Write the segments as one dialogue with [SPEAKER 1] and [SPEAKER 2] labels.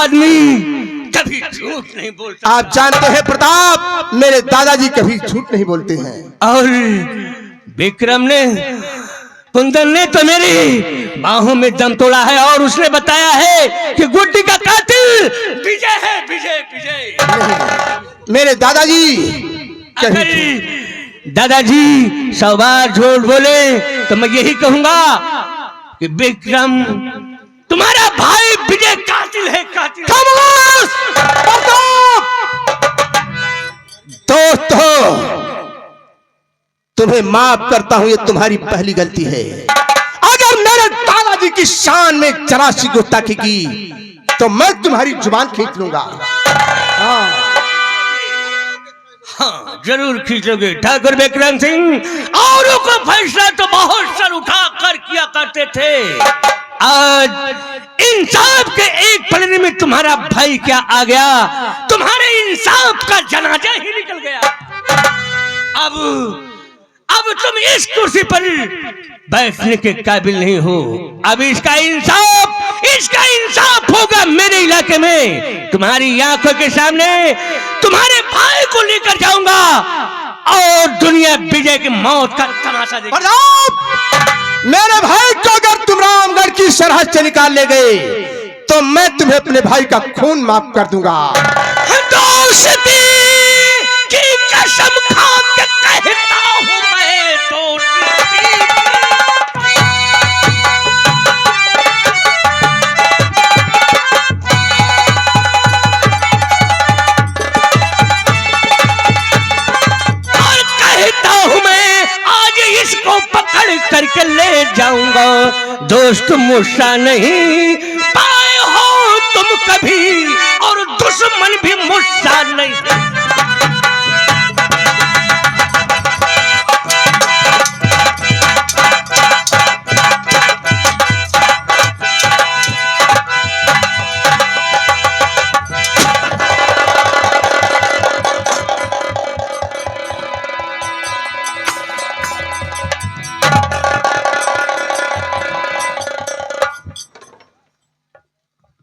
[SPEAKER 1] आदमी कभी झूठ नहीं बोलता।
[SPEAKER 2] आप जानते हैं प्रताप, मेरे दादाजी कभी झूठ नहीं बोलते हैं।
[SPEAKER 1] और विक्रम ने, कुंदन ने तो मेरी बाहों में दम तोड़ा है और उसने बताया है कि गुड्डी का कातिल विजय है। विजय विजय
[SPEAKER 2] मेरे दादाजी
[SPEAKER 1] अगर दादाजी 100 बार झूठ बोले तो मैं यही कहूंगा कि विक्रम तुम्हारा भाई विजय कातिल है। कातिल
[SPEAKER 2] दोस्तों, तुम्हें माफ करता हूं, ये तुम्हारी पहली गलती है। अगर मेरे दादाजी की शान में जरा सी गुस्ताखी की तो मैं तुम्हारी जुबान खींच लूंगा।
[SPEAKER 1] हाँ, जरूर खींचोगे ठाकुर विक्रम सिंह। औरों को फैसला तो बहुत सर उठा कर किया करते थे, आज इंसाफ के एक पलड़े में तुम्हारा भाई क्या आ गया, तुम्हारे इंसाफ का जनाजा ही निकल गया। अब तुम इस कुर्सी पर बैठने के काबिल नहीं हो। अब इसका इंसाफ होगा मेरे इलाके में। तुम्हारी आंखों के सामने तुम्हारे भाई को लेकर जाऊंगा और दुनिया विजय की मौत का तमाशा देखेगी।
[SPEAKER 2] मेरे भाई को अगर तुम रामगढ़ की सरहद से निकाल ले गए तो मैं तुम्हें अपने भाई का खून माफ कर दूंगा।
[SPEAKER 1] दोस्ती की कसम खा के कहता हूं मैं, दोस्ती। और कहता हूं मैं, आज इसको पकड़ करके ले जाऊंगा। दोस्त मुझसा नहीं पाए हो तुम कभी, और दुश्मन भी मुझसा नहीं।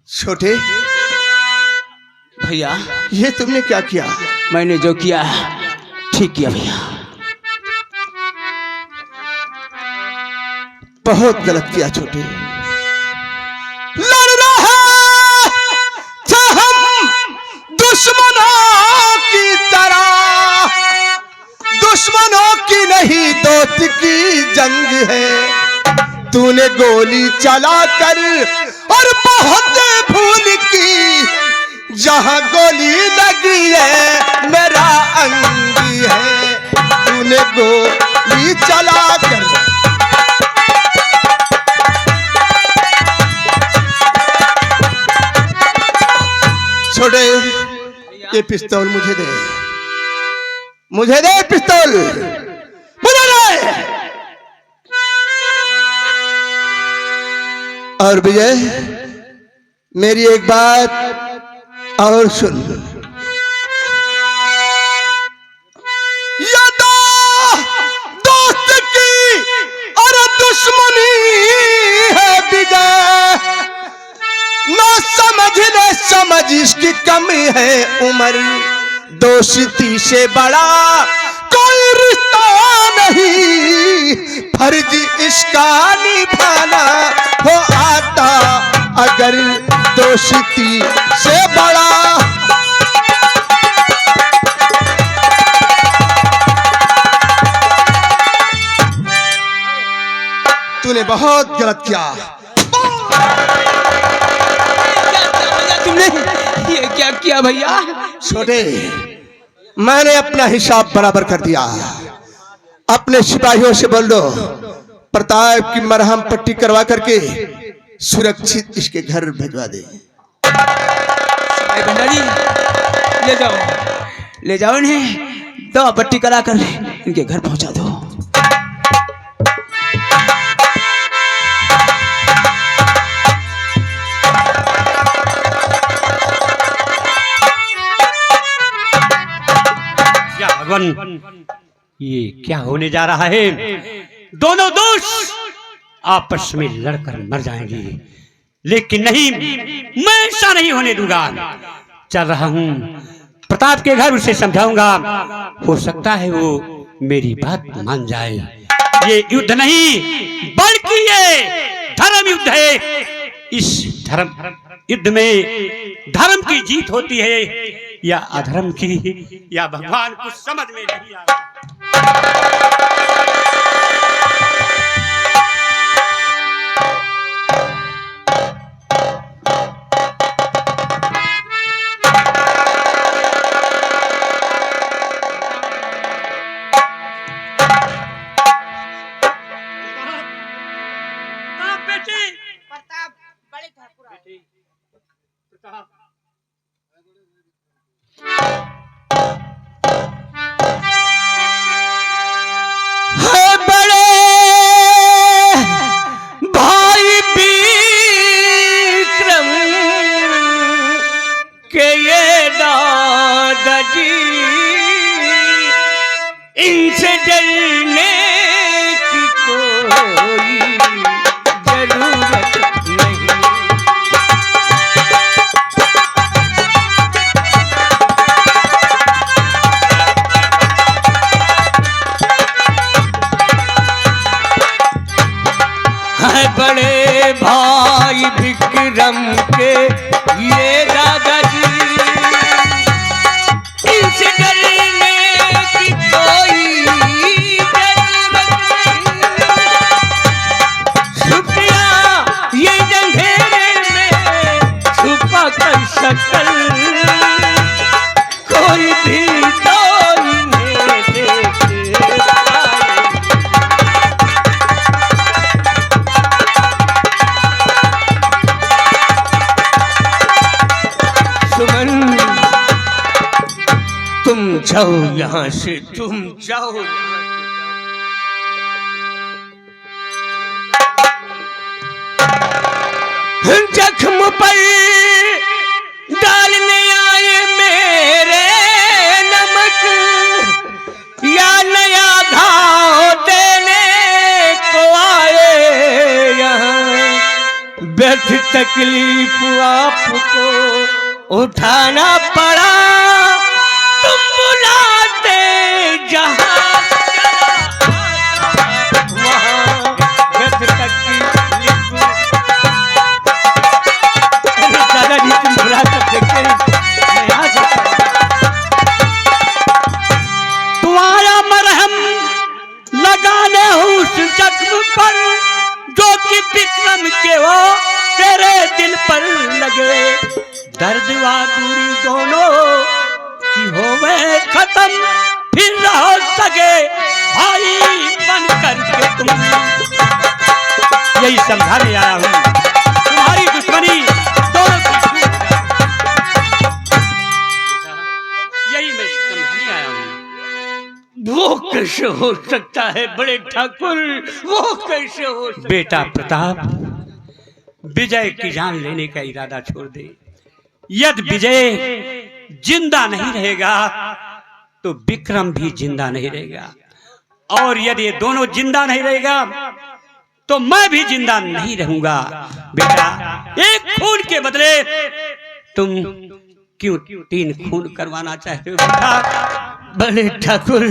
[SPEAKER 2] छोटे
[SPEAKER 3] भैया,
[SPEAKER 2] ये तुमने क्या किया?
[SPEAKER 3] मैंने जो किया ठीक किया भैया।
[SPEAKER 2] बहुत गलत किया छोटे। लड़ना है तो हम दुश्मनों की तरह, दुश्मनों की नहीं दोस्त की जंग है। तूने गोली चला कर और बहुत भूल की, जहां गोली लगी है मेरा अंगी है। तूने गोली चला कर छोड़े, ये पिस्तौल मुझे दे, मुझे दे पिस्तौल, मुझे दे। और विजय, मेरी एक बात और सुन। ये दोस्त की और दुश्मनी है विजय, न समझ इसकी कमी है उम्र। दोस्ती से बड़ा कोई रिश्ता नहीं, फर्ज इसका निभाना हो आता अगर दोस्ती से बड़ा। तूने बहुत गलत किया।
[SPEAKER 3] तुमने ये क्या किया भैया?
[SPEAKER 2] छोटे, मैंने अपना हिसाब बराबर कर दिया। अपने सिपाहियों से बोल दो प्रताप की मरहम पट्टी करवा करके सुरक्षित इसके घर भिजवा दे।
[SPEAKER 3] भंडारी, ले जाओ इन्हें, दवा पट्टी करा कर इनके घर पहुंचा दो।
[SPEAKER 1] ये क्या होने जा रहा है? दोनों दोस्त आपस में लड़कर मर जाएंगे।
[SPEAKER 4] लेकिन नहीं, मैं ऐसा नहीं होने दूंगा। चल रहा हूं प्रताप के घर, उसे समझाऊंगा, हो सकता है वो मेरी बात मान जाए। ये युद्ध नहीं बल्कि ये धर्म युद्ध है। इस धर्म युद्ध में धर्म की जीत होती है या अधर्म की, या भगवान कुछ समझ में नहीं आ रहा।
[SPEAKER 1] है बड़े भाई विक्रम के ये दादाजी, इनसे डरने की कोई जरूरत नहीं। है बड़े भाई विक्रम के ये दादाजी, इनसे डरने की कोई जरूरत नहीं। छुपिया ये अंधेरे में छुपा कर शकल, कोई भी तो इन्हें देख पाए। सुमन, तुम जाओ यहाँ से, तुम जाओ यहाँ से। जख्म पर डालने आए मेरे नमक, या नया घाव देने को आए यहाँ। व्यर्थ तकलीफ आपको उठाना पड़ा, तुम बुलाते जहां वहां व्यर्थ तकलीफ। दादाजी तुम बुला सकते, मैं आ जाता।
[SPEAKER 4] तुम्हारा मरहम लगाने उस जख्म पर जो कि विक्रम के हो तेरे दिल पर लगे। दर्द व दूरी दोनों की होवे खत्म, फिर रहो सके भाई बन करके तुम। यही समझाने आया हूँ, तुम्हारी दुश्मनी दोनों की छूट जाए। यही मैं समझाने आया हूँ।
[SPEAKER 1] वो कैसे हो सकता है बड़े ठाकुर, वो कैसे हो सकता?
[SPEAKER 4] बेटा प्रताप, विजय की जान लेने का इरादा छोड़ दे। यदि विजय जिंदा नहीं रहेगा तो विक्रम भी जिंदा नहीं रहेगा, और यदि ये दोनों जिंदा नहीं रहेगा तो मैं भी जिंदा नहीं रहूंगा। बेटा, एक खून के बदले तुम क्यों 3 खून करवाना चाहते हो? बेटा
[SPEAKER 1] बड़े ठाकुर,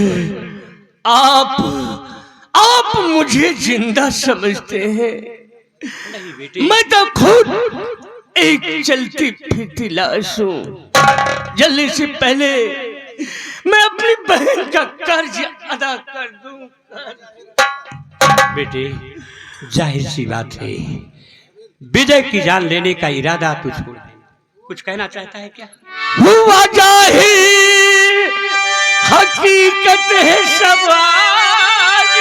[SPEAKER 1] आप मुझे जिंदा समझते हैं।
[SPEAKER 4] नहीं बेटी,
[SPEAKER 1] मैं तो खुद एक चलती फिरती लाश हूँ। जल्दी से पहले मैं अपनी बहन का कर्ज अदा कर दूं।
[SPEAKER 4] बेटे, जाहिर सी बात है, विजय की जान लेने का इरादा तू छोड़ दे। कुछ कहना चाहता है क्या?
[SPEAKER 1] हुआ जाहिर हकीकत है सब आज,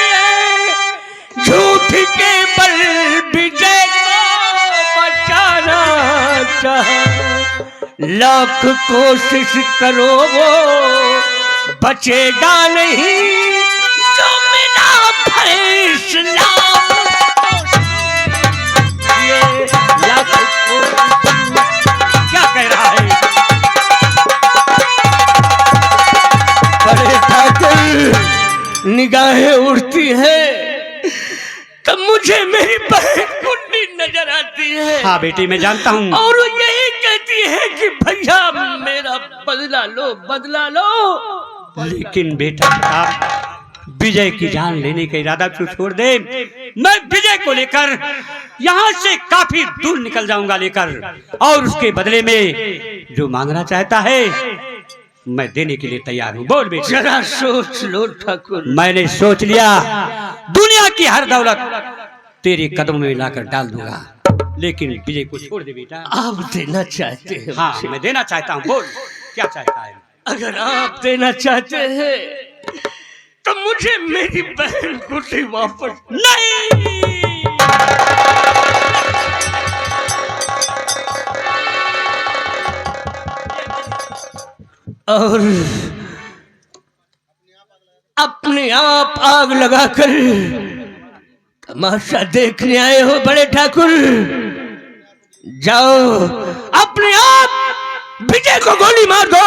[SPEAKER 1] झूठ के बल विजय को बचाना चाहा। लाख कोशिश करो वो बचेगा नहीं, जो मेरा फैसला। ये लाख
[SPEAKER 4] क्या कह रहा है?
[SPEAKER 1] बड़े ठाकुर, निगाहें उड़ती है तब मुझे मेरी बहन कुंडी नजर आती है।
[SPEAKER 4] हाँ बेटी मैं जानता हूँ।
[SPEAKER 1] और यही कहती है कि भैया मेरा बदला लो बदला लो।
[SPEAKER 4] लेकिन बेटा विजय की जान लेने का इरादा तू छोड़ दे। मैं विजय को लेकर यहाँ से काफी दूर निकल जाऊंगा लेकर, और उसके बदले में जो मांगना चाहता है मैं देने के लिए तैयार हूँ। बोल बेटा।
[SPEAKER 1] जरा सोच लो ठाकुर।
[SPEAKER 4] मैंने सोच लिया, दुनिया की हर दौलत तेरे कदमों में लाकर डाल दूंगा, लेकिन विजय को छोड़ दे बेटा।
[SPEAKER 1] आप देना चाहते हैं?
[SPEAKER 4] हाँ मैं देना चाहता हूँ। बोल क्या चाहता है?
[SPEAKER 1] अगर आप देना चाहते हैं तो मुझे मेरी बहन गुड्डी वापस।
[SPEAKER 4] नहीं,
[SPEAKER 1] और अपने आप आग लगाकर तमाशा देखने आए हो बड़े ठाकुर? जाओ अपने आप विजय को गोली मार दो,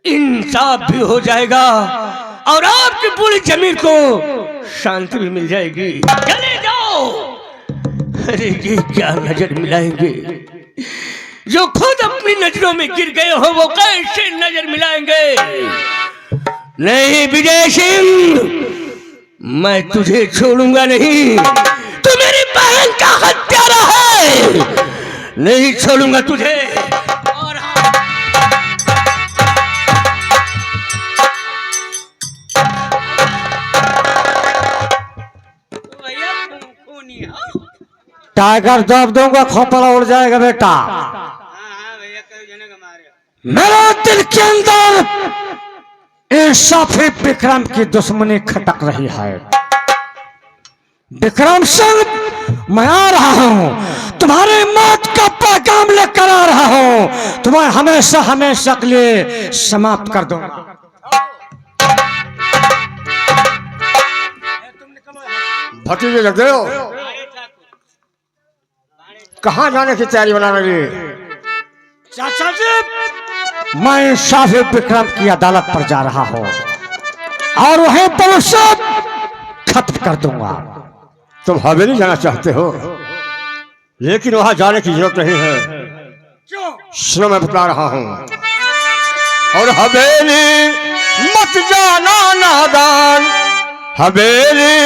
[SPEAKER 1] इंसाफ भी हो जाएगा और आपकी पूरी जमीन को शांति भी मिल जाएगी। चले जाओ। अरे ये क्या नजर मिलाएंगे? जो खुद अपनी नजरों में गिर गए हो वो कैसे नजर मिलाएंगे? नहीं विजय सिंह, मैं तुझे छोड़ूंगा नहीं। तू मेरी बहन का हत्यारा है, नहीं छोड़ूंगा तुझे। और
[SPEAKER 5] टाइगर दब दूंगा, खोपड़ा उड़ जाएगा बेटा। मेरे दिल के अंदर इंसाफी विक्रम की दुश्मनी खटक रही है। विक्रम सिंह, मैं आ रहा हूं, तुम्हारी मौत का पैगाम लेकर आ रहा हूं। तुम्हें हमेशा हमेशा के लिए समाप्त कर दूंगा। भतीजे जगदेव, कहाँ जाने की तैयारी बना रही है? चाचा जी, मैं इंसाफी विक्रम की अदालत पर जा रहा हूँ और वहीं पर उसे खत्म कर दूंगा। तुम हवेली जाना चाहते हो, लेकिन वहां जाने की जरूरत नहीं है। सुनो मैं बता रहा हूँ। और हवेली मत जाना नादान, हवेली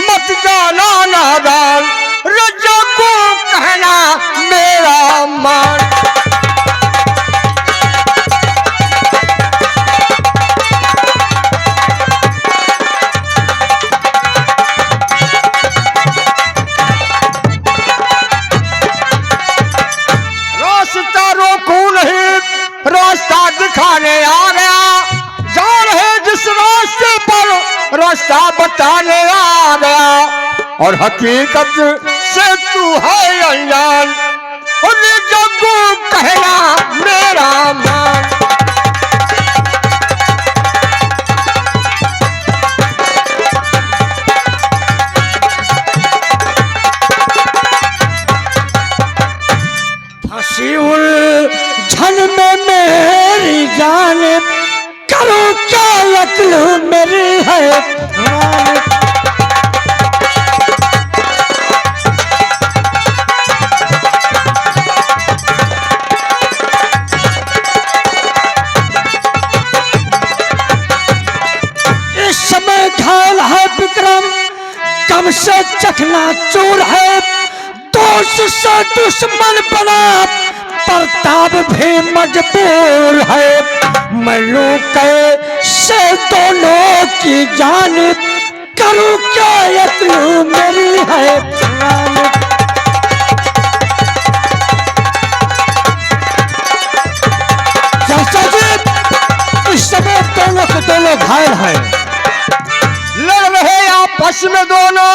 [SPEAKER 5] मत जाना नादान, रजा को कहना मेरा मान। रास्ता रोकू नहीं, रास्ता दिखाने आ गया। जा रहे जिस रास्ते पर रास्ता बताने आ गया। और हकीकत से तू है अनजान, और जग्गू कहना मेरा मान। फंसी उलझन में मेरी जान, करो क्या अक्ल मेरी है। घायल है विक्रम, कम से चखना चूर है। दोस्त से दुश्मन बना प्रताप भी मजबूर है। मल्लू कैसे दोनों की जान, करूं क्या यत्न मेरी है। चाचा जी, इस समय दोनों के दोनों घायल हैं। लड़ रहे आपस में दोनों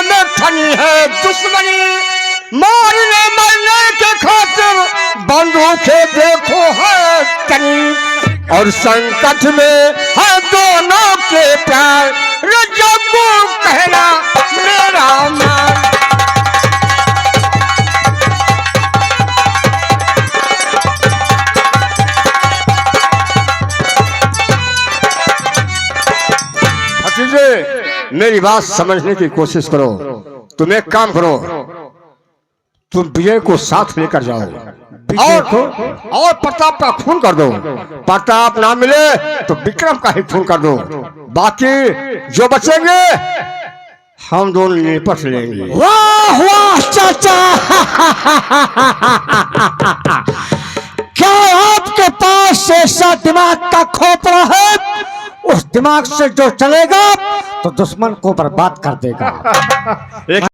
[SPEAKER 5] में ठनी है दुश्मनी। मारने मरने के खातिर बंदूकें देखो है तनी। और संकट में है दोनों के प्यार, रजा को कहना मेरा मान। मेरी बात समझने की कोशिश करो। तुम एक काम करो, तुम विजय को साथ लेकर जाओ और प्रताप का खून कर दो। प्रताप ना मिले तो विक्रम का ही खून कर दो। बाकी जो बचेंगे हम दोनों निपट लेंगे।
[SPEAKER 3] वाह वाह चाचा, क्या आपके पास ऐसा दिमाग का खोपड़ा है? उस दिमाग से जो चलेगा तो दुश्मन को बर्बाद कर देगा।